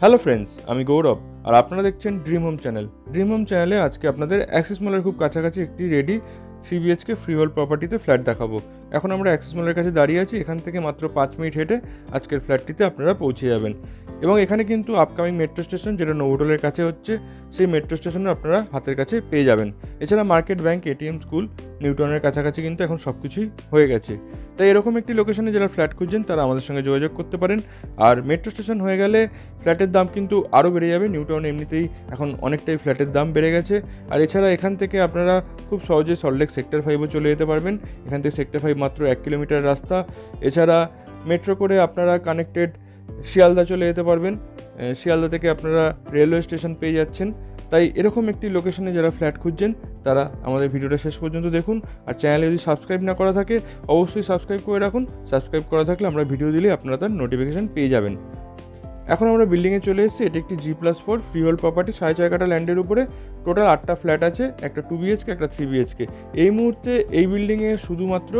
Hello friends, আমি গৌরব আর আপনারা দেখছেন dream home channel. Dream home চ্যানেলে আজকে আপনাদের অ্যাক্সিস মলের খুব কাছাকাছি একটি রেডি 3 BHK ফ্রি হোল্ড প্রপার্টিতে ফ্ল্যাট দেখাবো। এখন আমরা অ্যাক্সিস মলের কাছে দাঁড়িয়ে আছি। এখান থেকে মাত্র 5 মিনিট হেঁটে আজকের ফ্ল্যাটটিতে আপনারা পৌঁছে যাবেন। এবং এখানে কিন্তু আপকামিং মেট্রো স্টেশন, যেটা নোভোটেলের কাছে হচ্ছে, সেই মেট্রো স্টেশনও আপনারা হাতের কাছে পেয়ে যাবেন। এছাড়া মার্কেট, ব্যাংক, এটিএম, স্কুল, নিউটনের কাছাকাছি কিন্তু এখন সব কিছুই হয়ে গেছে। তাই এরকম একটি লোকেশনে যারা ফ্ল্যাট খুঁজছেন তারা আমাদের সঙ্গে যোগাযোগ করতে পারেন। আর মেট্রো স্টেশন হয়ে গেলে ফ্ল্যাটের দাম কিন্তু আরও বেড়ে যাবে। নিউটাউনে এমনিতেই এখন অনেকটাই ফ্ল্যাটের দাম বেড়ে গেছে। আর এছাড়া এখান থেকে আপনারা খুব সহজে সল্টলেক সেক্টর 5ও চলে যেতে পারবেন। এখান থেকে সেক্টর 5 মাত্র 1 কিলোমিটার রাস্তা। এছাড়া মেট্রো করে আপনারা কানেক্টেড শিয়ালদা চলে যেতে পারবেন। শিয়ালদা থেকে আপনারা রেলওয়ে স্টেশন পেয়ে যাচ্ছেন। তাই এরকম একটি লোকেশনে যারা ফ্ল্যাট খুঁজছেন তারা আমাদের ভিডিওটা শেষ পর্যন্ত দেখুন। আর চ্যানেলে যদি সাবস্ক্রাইব না করা থাকে অবশ্যই সাবস্ক্রাইব করে রাখুন। সাবস্ক্রাইব করা থাকলে আমরা ভিডিও দিলে আপনারা তার নোটিফিকেশান পেয়ে যাবেন। এখন আমরা বিল্ডিংয়ে চলে এসেছি। এটি একটি G+4 ফ্রি হোল্ড প্রপার্টি, 4.5 কাঠা ল্যান্ডের উপরে। টোটাল 8টা ফ্ল্যাট আছে, একটা 2 BHK, একটা 3 BHK। এই মুহূর্তে এই বিল্ডিংয়ে শুধুমাত্র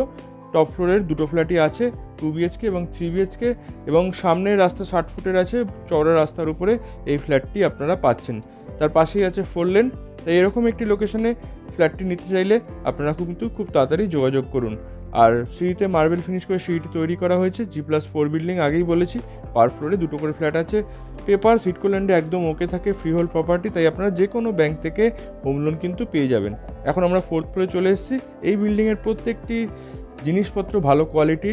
টপ ফ্লোরের 2টো ফ্ল্যাটই আছে, 2 BHK এবং 3 BHK। এবং সামনের রাস্তা 60 ফুটের আছে, চওড়া রাস্তার উপরে এই ফ্ল্যাটটি আপনারা পাচ্ছেন। তার পাশেই আছে 4 লেন। তাই এরকম একটি লোকেশনে ফ্ল্যাটটি নিতে চাইলে আপনারা কিন্তু খুব তাড়াতাড়ি যোগাযোগ করুন। আর সিঁড়িতে মার্বেল ফিনিশ করে সিঁড়িটি তৈরি করা হয়েছে। G+4 বিল্ডিং, আগেই বলেছি, পার ফ্লোরে 2টো করে ফ্ল্যাট আছে। পেপার সিটকোল্যান্ডে একদম ওকে থাকে, ফ্রি হোল্ড প্রপার্টি। তাই আপনারা যে কোনো ব্যাংক থেকে হোম লোন কিন্তু পেয়ে যাবেন। এখন আমরা 4th ফ্লোরে চলে এসেছি। এই বিল্ডিংয়ের প্রত্যেকটি জিনিসপত্র ভালো কোয়ালিটি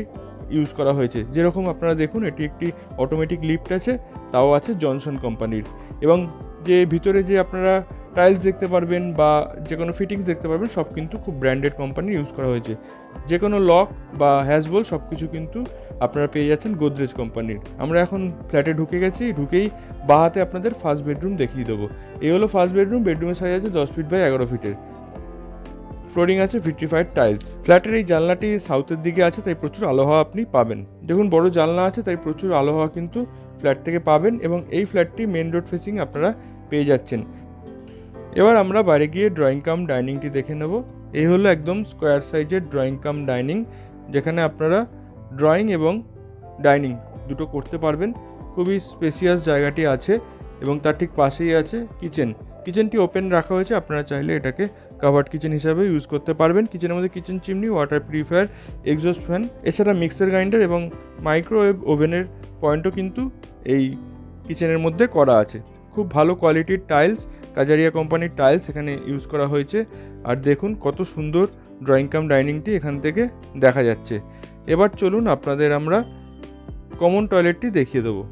ইউজ করা হয়েছে। যেরকম আপনারা দেখুন, এটি একটি অটোমেটিক লিফট আছে, তাও আছে জনসন কোম্পানির। এবং যে ভিতরে যে আপনারা টাইলস দেখতে পারবেন বা যে কোনো ফিটিংস দেখতে পারবেন, সব কিন্তু খুব ব্র্যান্ডেড কোম্পানির ইউজ করা হয়েছে। যে কোনো লক বা হ্যাজবল সব কিছু কিন্তু আপনারা পেয়ে যাচ্ছেন গোদরেজ কোম্পানির। আমরা এখন ফ্ল্যাটে ঢুকে গেছি। ঢুকেই বাঁ হাতে আপনাদের ফার্স্ট বেডরুম দেখিয়ে দেবো। এই হলো ফার্স্ট বেডরুম। বেডরুমের সাইজ আছে 10 ফিট বাই 11 ফিটের। ফ্লোরিং আছে ভিট্রিফাইড টাইলস। ফ্ল্যাটের এই জানলাটি সাউথের দিকে আছে, তাই প্রচুর আলো হাওয়া আপনি পাবেন। দেখুন, বড় জানলা আছে, তাই প্রচুর আলো হাওয়া কিন্তু ফ্ল্যাট থেকে পাবেন। এবং এই ফ্ল্যাটটি মেন রোড ফেসিং আপনারা পেয়ে যাচ্ছেন। এবার আমরা বাইরে গিয়ে ড্রয়িং কাম ডাইনিংটি দেখে নেব। এই হলো একদম স্কোয়ার সাইজের ড্রয়িং কাম ডাইনিং, যেখানে আপনারা ড্রয়িং এবং ডাইনিং দুটো করতে পারবেন। খুবই স্পেসিয়াস জায়গাটি আছে। এবং তার ঠিক পাশেই আছে কিচেন। কিচেনটি ওপেন রাখা হয়েছে, আপনারা চাইলে এটাকে কাভার্ড কিচেন হিসাবে ইউজ করতে পারবেন। কিচেনের মধ্যে kitchen chimney, water purifier, exhaust fan, এছাড়া মিক্সার গ্রাইন্ডার এবং মাইক্রোওয়েভ ওভেনের পয়েন্টও কিন্তু এই কিচেনের মধ্যে করা আছে। খুব ভালো কোয়ালিটির টাইলস, কাজারিয়া কোম্পানির টাইলস এখানে ইউজ করা হয়েছে। আর দেখুন কত সুন্দর ড্রয়িং কাম ডাইনিংটি এখান থেকে দেখা যাচ্ছে। এবার চলুন আপনাদের আমরা কমন টয়লেটটি দেখিয়ে দেবো।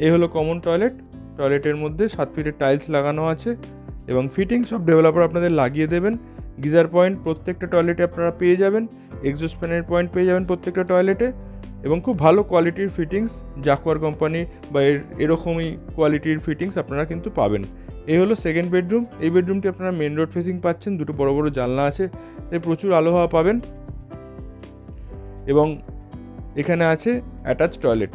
এই হলো কমন টয়লেট। টয়লেটের মধ্যে 7 ফিটের টাইলস লাগানো আছে এবং ফিটিংস সব ডেভেলপার আপনাদের লাগিয়ে দেবেন। গিজার পয়েন্ট প্রত্যেকটা টয়লেটে আপনারা পেয়ে যাবেন। এক্সস্ট ফ্যানের পয়েন্ট পেয়ে যাবেন প্রত্যেকটা টয়লেটে। এবং খুব ভালো কোয়ালিটির ফিটিংস, জাকুয়ার কোম্পানি বা এরকমই কোয়ালিটির ফিটিংস আপনারা কিন্তু পাবেন। এই হলো সেকেন্ড বেডরুম। এই বেডরুমটি আপনারা মেন রোড ফেসিং পাচ্ছেন। দুটো বড় বড় জানলা আছে, তাই প্রচুর আলো হাওয়া পাবেন। এবং এখানে আছে অ্যাটাচ টয়লেট।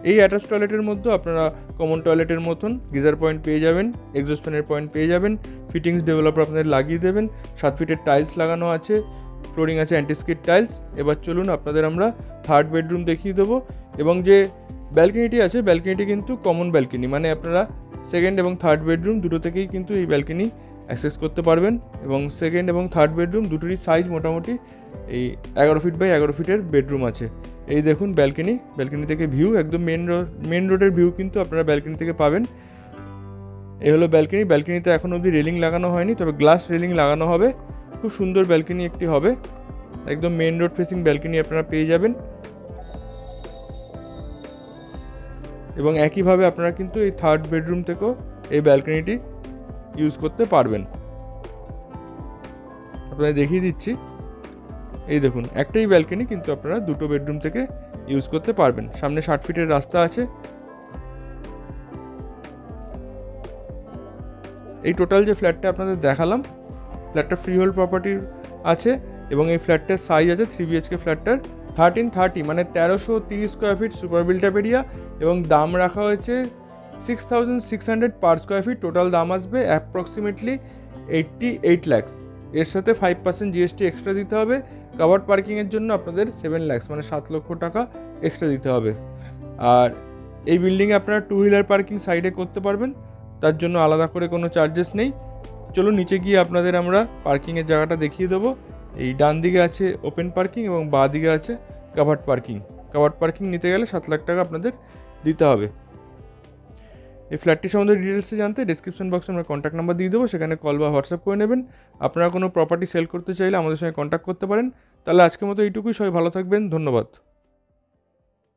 এই অ্যাটাচ টয়লেটের মধ্যে আপনারা কমন টয়লেটের মতন গিজার পয়েন্ট পেয়ে যাবেন, এক্সস্ট ফ্যানের পয়েন্ট পেয়ে যাবেন। ফিটিংস ডেভেলপার আপনাদের লাগিয়ে দেবেন। 7 ফিটের টাইলস লাগানো আছে, ফ্লোরিং আছে অ্যান্টিস্কিড টাইলস। এবার চলুন আপনাদের আমরা থার্ড বেডরুম দেখিয়ে দেবো। এবং যে ব্যালকনিটি আছে, ব্যালকনিটি কিন্তু কমন ব্যালকনি, মানে আপনারা সেকেন্ড এবং থার্ড বেডরুম দুটো থেকেই কিন্তু এই ব্যালকনি অ্যাক্সেস করতে পারবেন। এবং সেকেন্ড এবং থার্ড বেডরুম দুটোরই সাইজ মোটামুটি এই 11 ফিট বাই 11 ফিটের বেডরুম আছে। এই দেখুন ব্যালকনি, ব্যালকনি থেকে ভিউ, একদম মেন রোডের ভিউ কিন্তু আপনারা ব্যালকনি থেকে পাবেন। এই হলো ব্যালকনি। ব্যালকনিতে এখন অবধি রেলিং লাগানো হয়নি, তবে গ্লাস রেলিং লাগানো হবে। খুব সুন্দর ব্যালকনি একটি হবে, একদম মেন রোড ফেসিং ব্যালকনি আপনারা পেয়ে যাবেন। এবং একইভাবে আপনারা কিন্তু এই থার্ড বেডরুম থেকেও এই ব্যালকনিটি ইউজ করতে পারবেন। আপনাদের দেখিয়ে দিচ্ছি। এই দেখুন, একটাই ব্যালকনি কিন্তু আপনারা দুটো বেডরুম থেকে ইউজ করতে পারবেন। সামনে 60 ফিটের রাস্তা আছে। এই টোটাল যে ফ্ল্যাটটা আপনাদের দেখালাম, ফ্ল্যাটটা ফ্রি হোল্ড প্রপার্টির আছে। এবং এই ফ্ল্যাটটার সাইজ আছে 3 BHK ফ্ল্যাটটার 1330, মানে 1330 square feet super built up area. এবং দাম রাখা হয়েছে 6600 পার স্কোয়ার ফিট। টোটাল দাম আসবে অ্যাপ্রক্সিমেটলি 88 লাখস। এর সাথে 5% GST এক্সট্রা দিতে হবে। কাভার্ড পার্কিংয়ের জন্য আপনাদের 7 lakhs মানে 7 লক্ষ টাকা এক্সট্রা দিতে হবে। আর এই বিল্ডিংয়ে আপনারা 2 হুইলার পার্কিং সাইডে করতে পারবেন, তার জন্য আলাদা করে কোনো চার্জেস নেই। চলুন নিচে গিয়ে আপনাদের আমরা পার্কিংয়ের জায়গাটা দেখিয়ে দেবো। এই ডান দিকে আছে ওপেন পার্কিং এবং বাঁ দিকে আছে কাভার্ড পার্কিং। কাভার্ড পার্কিং নিতে গেলে 7 লাখ টাকা আপনাদের দিতে হবে। এই ফ্ল্যাটটি সম্বন্ধে ডিটেলসে জানতে ডিসক্রিপশন বক্সে আমরা কন্ট্যাক্ট নাম্বার দিয়ে দেবো, সেখানে কল বা হোয়াটসঅ্যাপ করে নেবেন। আপনারা কোনো প্রপার্টি সেল করতে চাইলে আমাদের সঙ্গে কন্ট্যাক্ট করতে পারেন। তাহলে আজকের মতো এইটুকুই, সবাই ভালো থাকবেন, ধন্যবাদ।